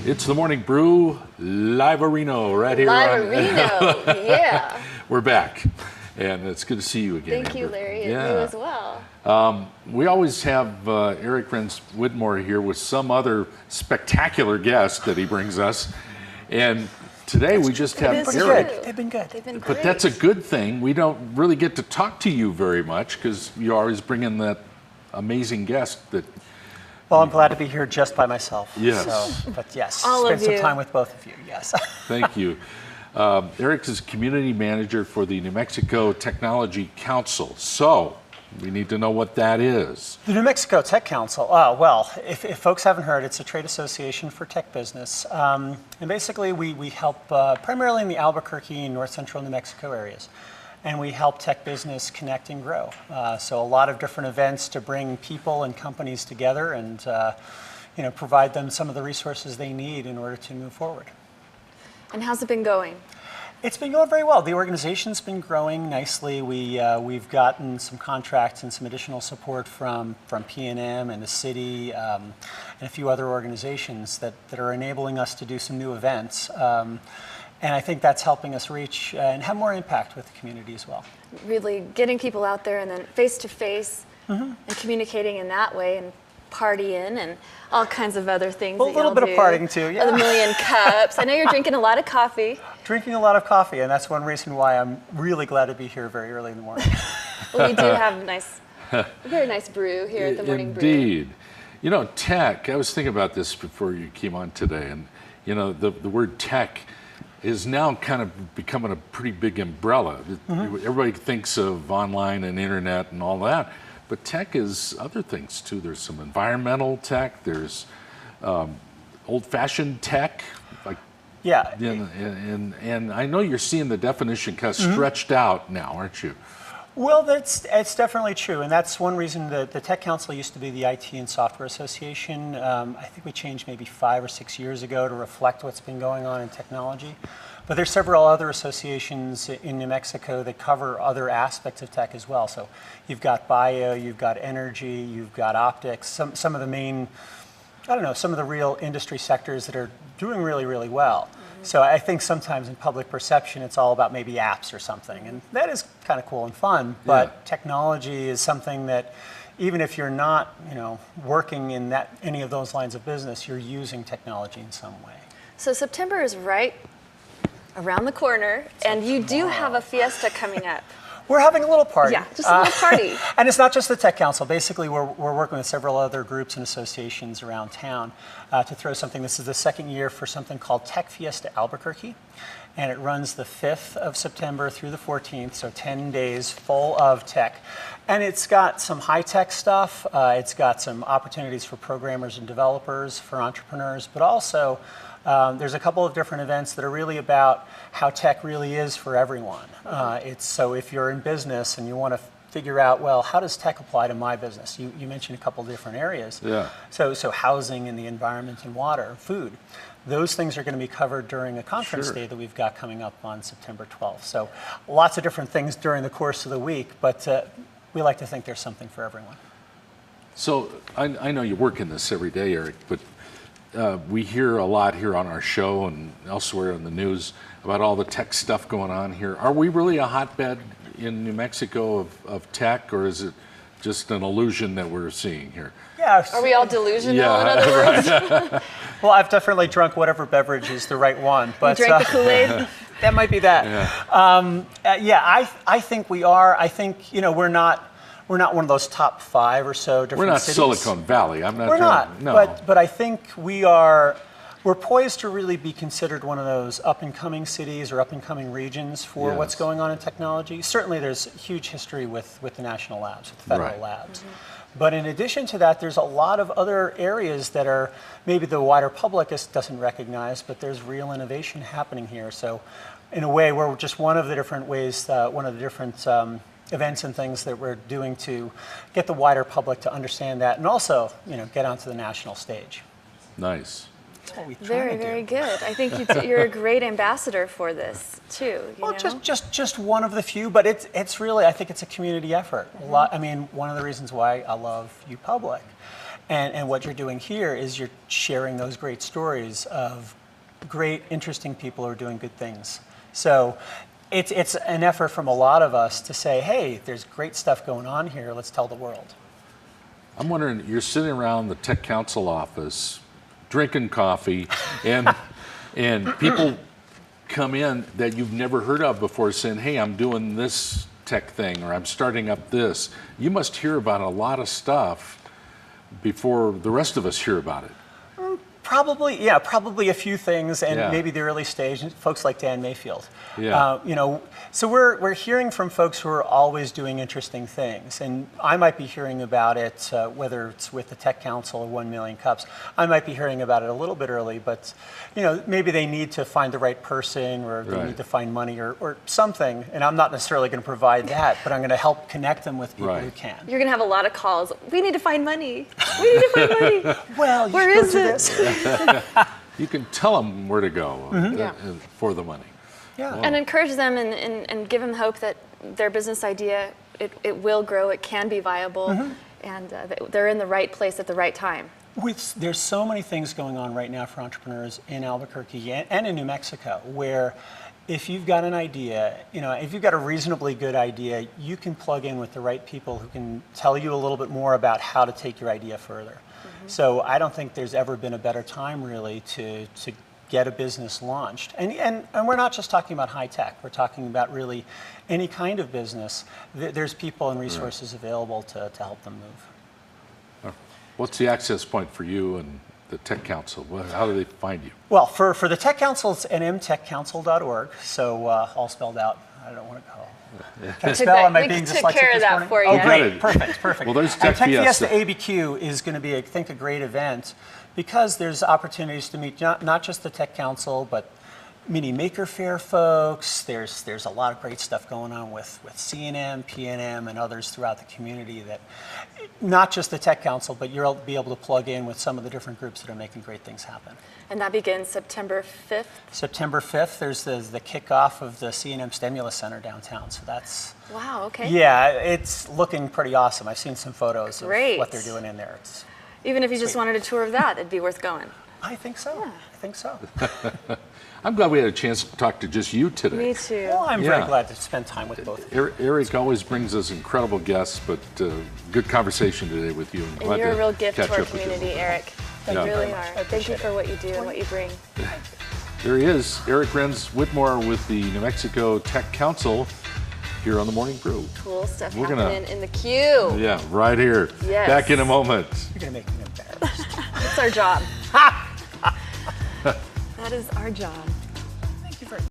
It's the Morning Brew, Live-A-Reno, right here Live-A-Reno, yeah. We're back, and it's good to see you again. Thank you, Amber. Larry, Yeah. and you as well. We always have Eric Renz-Whitmore here with some other spectacular guest that he brings us, and today we just have Eric. They've been good. They've been But great. that's a good thing. We don't really get to talk to you very much because you always bring in that amazing guest that. Well, I'm glad to be here just by myself. Yes. So, but yes, All spend of some you. time with both of you, yes. Thank you. Eric is community manager for the New Mexico Technology Council. So we need to know what that is. The New Mexico Tech Council, well, if folks haven't heard, it's a trade association for tech business. And basically we help primarily in the Albuquerque and north central New Mexico areas. And we help tech business connect and grow. So a lot of different events to bring people and companies together and provide them some of the resources they need in order to move forward. And how's it been going? It's been going very well. The organization's been growing nicely. We've gotten some contracts and some additional support from P&M and the city and a few other organizations that are enabling us to do some new events. And I think that's helping us reach and have more impact with the community as well. Really getting people out there and then face-to-face and communicating in that way and partying and all kinds of other things. A little bit of partying too, yeah. The million cups. I know you're drinking a lot of coffee. Drinking a lot of coffee, and that's one reason why I'm really glad to be here very early in the morning. Well, we do have a very nice brew here at the Morning Brew. Indeed. You know, tech, I was thinking about this before you came on today, and the word tech is now kind of becoming a pretty big umbrella. Everybody thinks of online and internet and all that, but tech is other things too. There's some environmental tech, there's old-fashioned tech, like Yeah. and I know you're seeing the definition kind of stretched out now, aren't you? Well, it's definitely true, and that's one reason that the Tech Council used to be the IT and Software Association. I think we changed maybe 5 or 6 years ago to reflect what's been going on in technology. But there's several other associations in New Mexico that cover other aspects of tech as well. So you've got bio, you've got energy, you've got optics, some of the main, some of the real industry sectors that are doing really, really well. So I think sometimes in public perception, it's all about maybe apps or something, and that is kind of cool and fun, but technology is something that even if you're not, working in any of those lines of business, you're using technology in some way. So September is right around the corner, and you do have a fiesta coming up. We're having a little party. Yeah, just a little party. And it's not just the Tech Council. Basically, we're working with several other groups and associations around town to throw something. This is the second year for something called Tech Fiesta Albuquerque. And it runs the 5th of September through the 14th, so 10 days full of tech. And it's got some high-tech stuff. It's got some opportunities for programmers and developers, for entrepreneurs, but also there's a couple of different events that are really about how tech really is for everyone. So if you're in business and you want to figure out, well, how does tech apply to my business? You mentioned a couple of different areas. Yeah. So housing and the environment and water, food. Those things are going to be covered during a conference day that we've got coming up on September 12th. So lots of different things during the course of the week, but we like to think there's something for everyone. So I know you work in this every day, Eric, but we hear a lot here on our show and elsewhere in the news about all the tech stuff going on here. Are we really a hotbed in New Mexico of tech, or is it just an illusion that we're seeing here? Yeah. Are we all delusional, in other words? Well, I've definitely drunk whatever beverage is the right one. But You drank the Kool-Aid? that might be that. Yeah. I think we are. I think, we're not one of those top 5 or so different We're not cities. Silicon Valley. I'm not. We're not. No. But I think we're poised to really be considered one of those up-and-coming cities or up-and-coming regions for what's going on in technology. Certainly there's huge history with the national labs, with the federal labs. But in addition to that, there's a lot of other areas that are maybe the wider public doesn't recognize, but there's real innovation happening here. So in a way, we're just one of the different ways, one of the different events and things that we're doing to get the wider public to understand that and also, get onto the national stage. Nice. That's what we try Very, to do. very good. I think you're a great ambassador for this too. Well, just one of the few, but it's really, I think it's a community effort. One of the reasons why I love UPublic And what you're doing here is you're sharing those great stories of great, interesting people who are doing good things. So it's an effort from a lot of us to say, hey, there's great stuff going on here. Let's tell the world. I'm wondering, you're sitting around the tech council office, drinking coffee, and people come in that you've never heard of before saying, hey, I'm doing this tech thing, or I'm starting up this. You must hear about a lot of stuff before the rest of us hear about it. Probably a few things, and maybe the early stage, folks like Dan Mayfield. So we're hearing from folks who are always doing interesting things, and I might be hearing about it, whether it's with the Tech Council or 1 Million Cups. I might be hearing about it a little bit early, but maybe they need to find the right person, or they need to find money, or something. And I'm not necessarily going to provide that, but I'm going to help connect them with people who can. You're going to have a lot of calls. We need to find money. We need to find money. Well, where is it? You can tell them where to go for the money. Yeah. And encourage them and give them hope that their business idea, it will grow, it can be viable, and they're in the right place at the right time. There's so many things going on right now for entrepreneurs in Albuquerque and in New Mexico, where if you've got an idea, if you've got a reasonably good idea, you can plug in with the right people who can tell you a little bit more about how to take your idea further. So I don't think there's ever been a better time, really, to get a business launched. And we're not just talking about high tech. We're talking about really any kind of business. There's people and resources available to help them move. What's the access point for you and the Tech Council? How do they find you? Well, for the Tech Council, it's nmtechcouncil.org. So all spelled out. I don't want to call. Can I spell? Am I being dyslexic this morning? Care of that for you. Oh, great. Perfect. Well, there's Tech Fiesta ABQ is going to be, I think, a great event because there's opportunities to meet not just the Tech Council, but Mini Maker Fair folks. There's a lot of great stuff going on with C&M, P&M, and others throughout the community that, not just the Tech Council, but you'll be able to plug in with some of the different groups that are making great things happen. And that begins September 5th? September 5th, there's the kickoff of the C&M Stimulus Center downtown. So that's... Wow, okay. Yeah, it's looking pretty awesome. I've seen some photos of what they're doing in there. Even if you just wanted a tour of that, it'd be worth going. I think so. Yeah. I think so. I'm glad we had a chance to talk to just you today. Me too. Well, I'm very glad to spend time with both of you. Eric always brings us incredible guests, but good conversation today with you. And you're a real gift to our community, Eric. You really are. Thank you for what you do and what you bring. There he is, Eric Renz-Whitmore with the New Mexico Tech Council here on the Morning Brew. Cool stuff happening in the queue. Yeah, right here. Yes. Back in a moment. You're going to make me embarrassed. That's our job. That is our job.